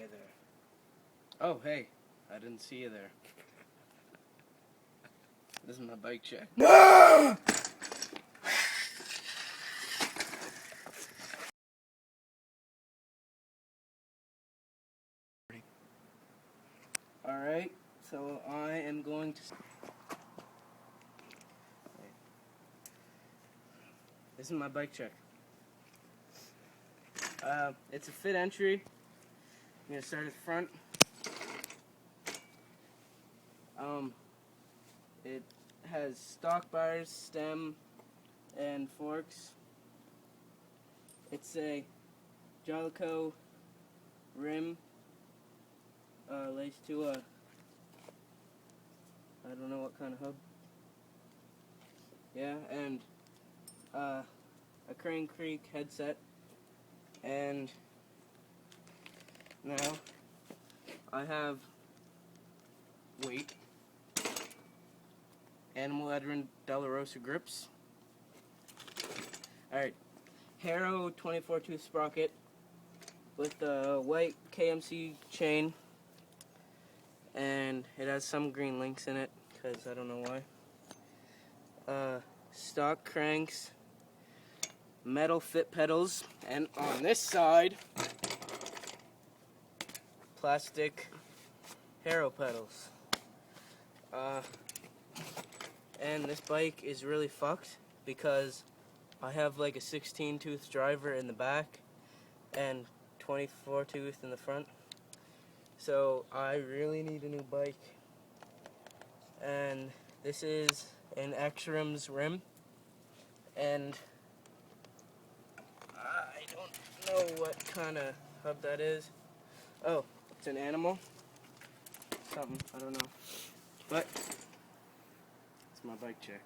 Hey there. Oh, hey. I didn't see you there. This is my bike check. No! Alright, so I am going to... This is my bike check. It's a fit entry. I'm going to start at the front. It has stock bars, stem, and forks. It's a Jolico rim laced to a, I don't know what kind of hub. Yeah, and a Crane Creek headset. And now I have weight, Animal Edrin De La Rosa grips. Alright, Harrow 24 tooth sprocket with the white KMC chain, and it has some green links in it because I don't know why. Stock cranks, metal fit pedals, and on this side, plastic Harrow pedals. And this bike is really fucked because I have like a 16 tooth driver in the back and 24 tooth in the front. So I really need a new bike. And this is an X-Rims rim. And I don't know what kind of hub that is. Oh, it's an Animal. Something, I don't know. But it's my bike check.